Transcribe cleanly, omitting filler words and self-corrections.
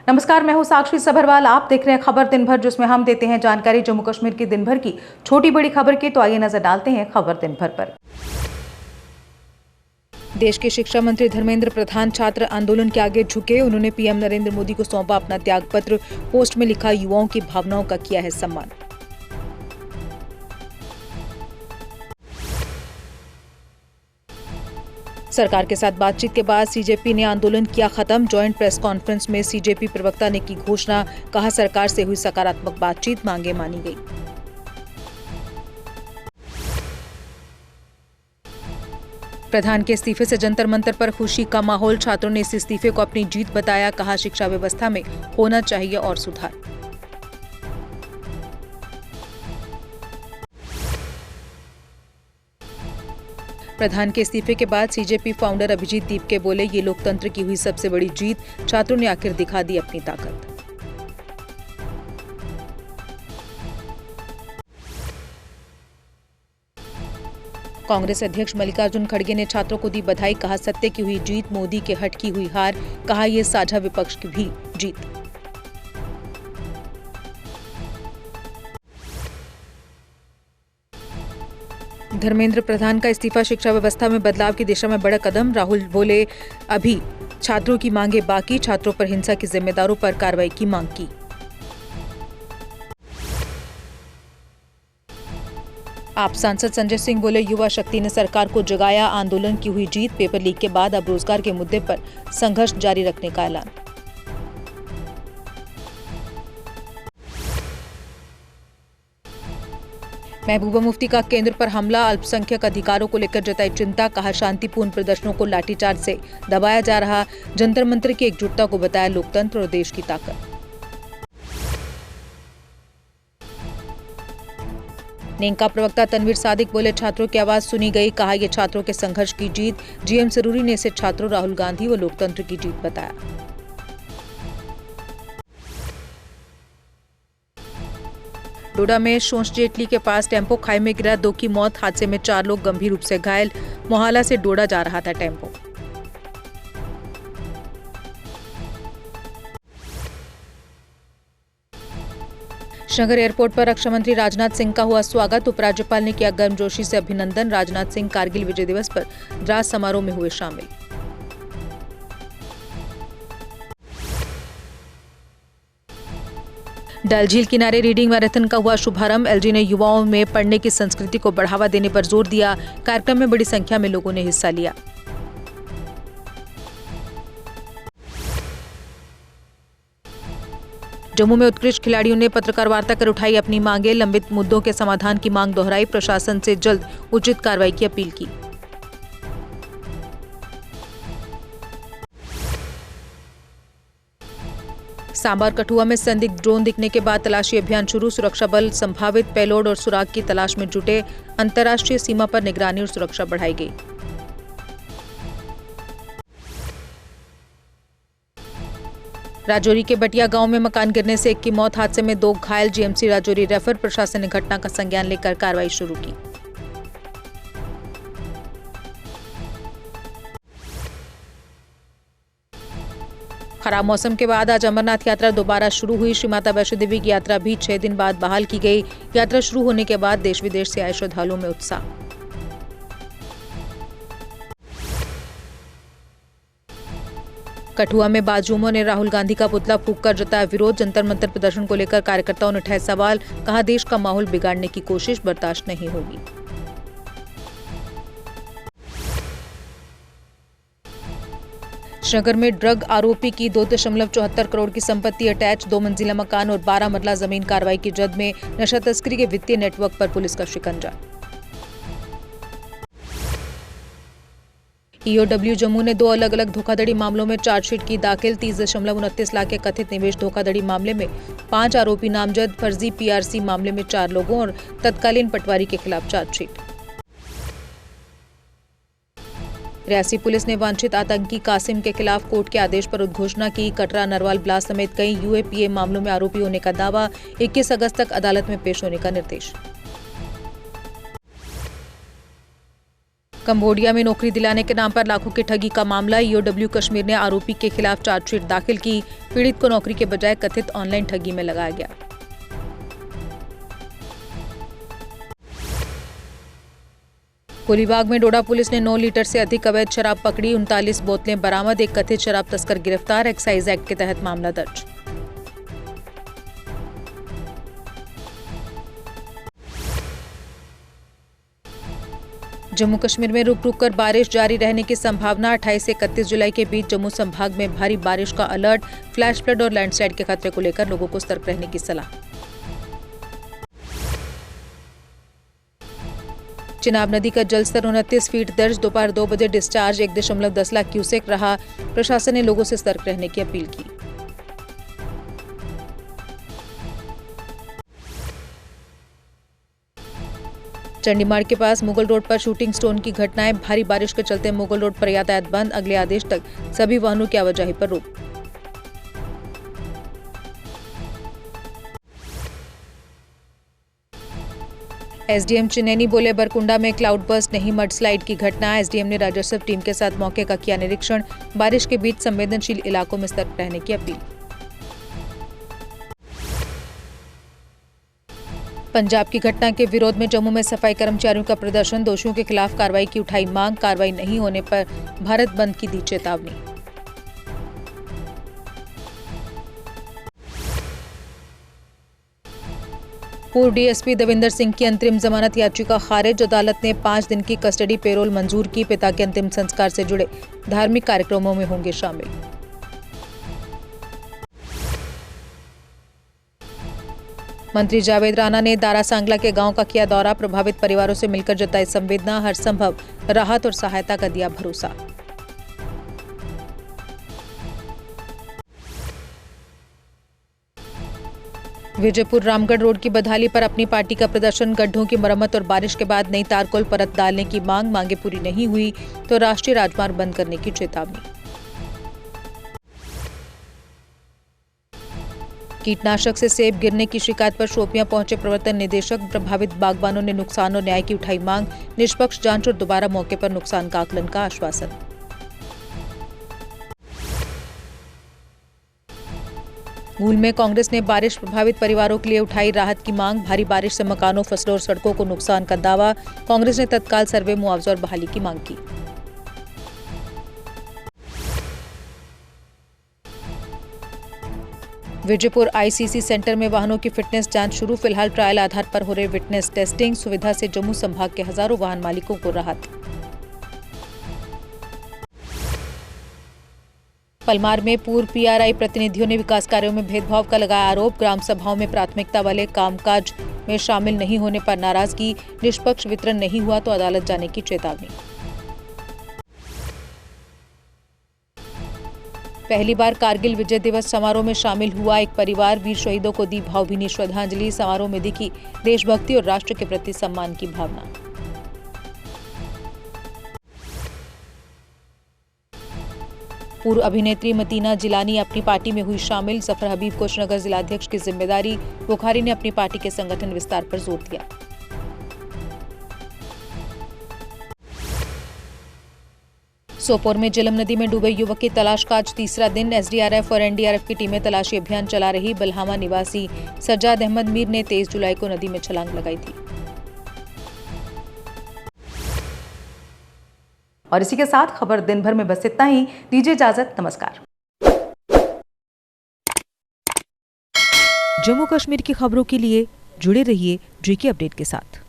नमस्कार, मैं हूं साक्षी सभरवाल। आप देख रहे हैं खबर दिन भर, जिसमें हम देते हैं जानकारी जम्मू कश्मीर की दिन भर की छोटी बड़ी खबर की। तो आइए नजर डालते हैं खबर दिन भर पर। देश के शिक्षा मंत्री धर्मेंद्र प्रधान छात्र आंदोलन के आगे झुके। उन्होंने पीएम नरेंद्र मोदी को सौंपा अपना त्याग पत्र। पोस्ट में लिखा, युवाओं की भावनाओं का किया है सम्मान। सरकार के साथ बातचीत के बाद सीजेपी ने आंदोलन किया खत्म। जॉइंट प्रेस कॉन्फ्रेंस में सीजेपी प्रवक्ता ने की घोषणा। कहा, सरकार से हुई सकारात्मक बातचीत, मांगे मानी गई। प्रधान के इस्तीफे से जंतर मंतर पर खुशी का माहौल। छात्रों ने इस इस्तीफे को अपनी जीत बताया। कहा, शिक्षा व्यवस्था में होना चाहिए और सुधार। प्रधान के इस्तीफे के बाद सीजेपी फाउंडर अभिजीत दीपके बोले, ये लोकतंत्र की हुई सबसे बड़ी जीत। छात्रों ने आखिर दिखा दी अपनी ताकत। कांग्रेस अध्यक्ष मल्लिकार्जुन खड़गे ने छात्रों को दी बधाई। कहा, सत्य की हुई जीत, मोदी के हट की हुई हार। कहा, यह साझा विपक्ष की भी जीत। धर्मेंद्र प्रधान का इस्तीफा शिक्षा व्यवस्था में बदलाव की दिशा में बड़ा कदम। राहुल बोले, अभी छात्रों की मांगे बाकी। छात्रों पर हिंसा के जिम्मेदारों पर कार्रवाई की मांग की। आप सांसद संजय सिंह बोले, युवा शक्ति ने सरकार को जगाया। आंदोलन की हुई जीत। पेपर लीक के बाद अब रोजगार के मुद्दे पर संघर्ष जारी रखने का ऐलान। महबूबा मुफ्ती का केंद्र पर हमला। अल्पसंख्यक अधिकारों को लेकर जताई चिंता। कहा, शांतिपूर्ण प्रदर्शनों को लाठीचार्ज से दबाया जा रहा। जंतर मंतर की एकजुटता को बताया लोकतंत्र और देश की ताकत। नेंका प्रवक्ता तनवीर सादिक बोले, छात्रों की आवाज सुनी गई। कहा, यह छात्रों के संघर्ष की जीत। जीएम सरूरी ने इसे छात्रों, राहुल गांधी व लोकतंत्र की जीत बताया। डोडा में शोंस जेटली के पास टेम्पो खाई में गिरा। 2 की मौत। हादसे में 4 लोग गंभीर रूप से घायल। मोहाला से डोडा जा रहा था टेम्पो। श्रीनगर एयरपोर्ट पर रक्षा मंत्री राजनाथ सिंह का हुआ स्वागत। उपराज्यपाल ने किया गर्मजोशी से अभिनंदन। राजनाथ सिंह कारगिल विजय दिवस पर द्रास समारोह में हुए शामिल। डल झील किनारे रीडिंग मैराथन का हुआ शुभारंभ। एलजी ने युवाओं में पढ़ने की संस्कृति को बढ़ावा देने पर जोर दिया। कार्यक्रम में बड़ी संख्या में लोगों ने हिस्सा लिया। जम्मू में उत्कृष्ट खिलाड़ियों ने पत्रकार वार्ता कर उठाई अपनी मांगे। लंबित मुद्दों के समाधान की मांग दोहराई। प्रशासन से जल्द उचित कार्रवाई की अपील की। सांबर कठुआ में संदिग्ध ड्रोन दिखने के बाद तलाशी अभियान शुरू। सुरक्षा बल संभावित पेलोड और सुराग की तलाश में जुटे। अंतर्राष्ट्रीय सीमा पर निगरानी और सुरक्षा बढ़ाई गई। राजौरी के बटिया गांव में मकान गिरने से 1 की मौत। हादसे में 2 घायल। GMC Rajouri refer. प्रशासन ने घटना का संज्ञान लेकर कार्रवाई शुरू की। खराब मौसम के बाद आज अमरनाथ यात्रा दोबारा शुरू हुई। श्री माता वैष्णो देवी की यात्रा भी 6 दिन बाद बहाल की गई। यात्रा शुरू होने के बाद देश विदेश से आए श्रद्धालुओं में उत्साह। कठुआ में बाजुमों ने राहुल गांधी का पुतला फूंककर जताया विरोध। जंतर मंतर प्रदर्शन को लेकर कार्यकर्ताओं ने उठाए सवाल। कहा, देश का माहौल बिगाड़ने की कोशिश बर्दाश्त नहीं होगी। श्रीनगर में ड्रग आरोपी की 2.74 करोड़ की संपत्ति अटैच। 2 मंजिला मकान और 12 मरला जमीन कार्रवाई की जद में। नशा तस्करी के वित्तीय नेटवर्क पर पुलिस का शिकंजा। ईओडब्ल्यू जम्मू ने 2 अलग अलग धोखाधड़ी मामलों में चार्जशीट की दाखिल। 30.29 लाख के कथित निवेश धोखाधड़ी मामले में 5 आरोपी नामजद। फर्जी पीआरसी मामले में 4 लोगों और तत्कालीन पटवारी के खिलाफ चार्जशीट। रियासी पुलिस ने वांछित आतंकी कासिम के खिलाफ कोर्ट के आदेश पर उद्घोषणा की। कटरा, नरवाल ब्लास्ट समेत कई यूएपीए मामलों में आरोपी होने का दावा। 21 अगस्त तक अदालत में पेश होने का निर्देश। कंबोडिया में नौकरी दिलाने के नाम पर लाखों की ठगी का मामला। ईओडब्ल्यू कश्मीर ने आरोपी के खिलाफ चार्जशीट दाखिल की। पीड़ित को नौकरी के बजाय कथित ऑनलाइन ठगी में लगाया गया। कोलीबाग में डोडा पुलिस ने 9 लीटर से अधिक अवैध शराब पकड़ी। 39 बोतलें बरामद। एक कथित शराब तस्कर गिरफ्तार। एक्साइज एक्ट के तहत मामला दर्ज। जम्मू कश्मीर में रुक रुक कर बारिश जारी रहने की संभावना। 28 से 31 जुलाई के बीच जम्मू संभाग में भारी बारिश का अलर्ट। फ्लैश फ्लड और लैंडस्लाइड के खतरे को लेकर लोगों को सतर्क रहने की सलाह। चिनाब नदी का जलस्तर 29 फीट दर्ज। दोपहर 2 बजे डिस्चार्ज 1.10 लाख क्यूसेक रहा। प्रशासन ने लोगों से सतर्क रहने की अपील की। चंडीमाड़ के पास मुगल रोड पर शूटिंग स्टोन की घटनाएं। भारी बारिश के चलते मुगल रोड पर यातायात बंद। अगले आदेश तक सभी वाहनों की आवाजाही पर रोक। एसडीएम चिन्नैनी बोले बरकुंडा में क्लाउड बर्स्ट नहीं मडस्लाइड की घटना। एसडीएम ने राजस्व टीम के साथ मौके का किया निरीक्षण। बारिश के बीच संवेदनशील इलाकों में सतर्क रहने की अपील। पंजाब की घटना के विरोध में जम्मू में सफाई कर्मचारियों का प्रदर्शन। दोषियों के खिलाफ कार्रवाई की उठाई मांग। कार्रवाई नहीं होने पर भारत बंद की दी चेतावनी। पूर्व डीएसपी देविंदर सिंह की अंतरिम जमानत याचिका खारिज। अदालत ने 5 दिन की कस्टडी पेरोल मंजूर की। पिता के अंतिम संस्कार से जुड़े धार्मिक कार्यक्रमों में होंगे शामिल। मंत्री जावेद राणा ने दारा सांगला के गांव का किया दौरा। प्रभावित परिवारों से मिलकर जताई संवेदना। हर संभव राहत और सहायता का दिया भरोसा। विजयपुर रामगढ़ रोड की बदहाली पर अपनी पार्टी का प्रदर्शन। गड्ढों की मरम्मत और बारिश के बाद नई तारकोल परत डालने की मांग। मांगे पूरी नहीं हुई तो राष्ट्रीय राजमार्ग बंद करने की चेतावनी। कीटनाशक से सेब गिरने की शिकायत पर शोपियां पहुंचे प्रवर्तन निदेशक। प्रभावित बागबानों ने नुकसान और न्याय की उठाई मांग। निष्पक्ष जांच और दोबारा मौके पर नुकसान का आकलन का आश्वासन। मूल में कांग्रेस ने बारिश प्रभावित परिवारों के लिए उठाई राहत की मांग। भारी बारिश से मकानों, फसलों और सड़कों को नुकसान का दावा। कांग्रेस ने तत्काल सर्वे, मुआवजा और बहाली की मांग की। विजयपुर आईसीसी सेंटर में वाहनों की फिटनेस जांच शुरू। फिलहाल ट्रायल आधार पर हो रहे फिटनेस टेस्टिंग। सुविधा से जम्मू संभाग के हजारों वाहन मालिकों को राहत। पलमार में पूर्व पीआरआई प्रतिनिधियों ने विकास कार्यों में भेदभाव का लगाया आरोप। ग्राम सभाओं में प्राथमिकता वाले कामकाज में शामिल नहीं होने पर नाराजगी। निष्पक्ष वितरण नहीं हुआ तो अदालत जाने की चेतावनी। पहली बार कारगिल विजय दिवस समारोह में शामिल हुआ एक परिवार। वीर शहीदों को दी भावभीनी श्रद्धांजलि। समारोह में दिखी देशभक्ति और राष्ट्र के प्रति सम्मान की भावना। पूर्व अभिनेत्री मतीना जिलानी अपनी पार्टी में हुई शामिल। जफर हबीब को श्रीनगर जिलाध्यक्ष की जिम्मेदारी। बुखारी ने अपनी पार्टी के संगठन विस्तार पर जोर दिया। सोपोर में झेलम नदी में डूबे युवक की तलाश का आज तीसरा दिन। एसडीआरएफ और एनडीआरएफ की टीमें तलाशी अभियान चला रही। बलहामा निवासी सज्जाद अहमद मीर ने 23 जुलाई को नदी में छलांग लगाई थी। और इसी के साथ खबर दिन भर में बस इतना ही। दीजिए इजाजत, नमस्कार। जम्मू कश्मीर की खबरों के लिए जुड़े रहिए जेके अपडेट के साथ।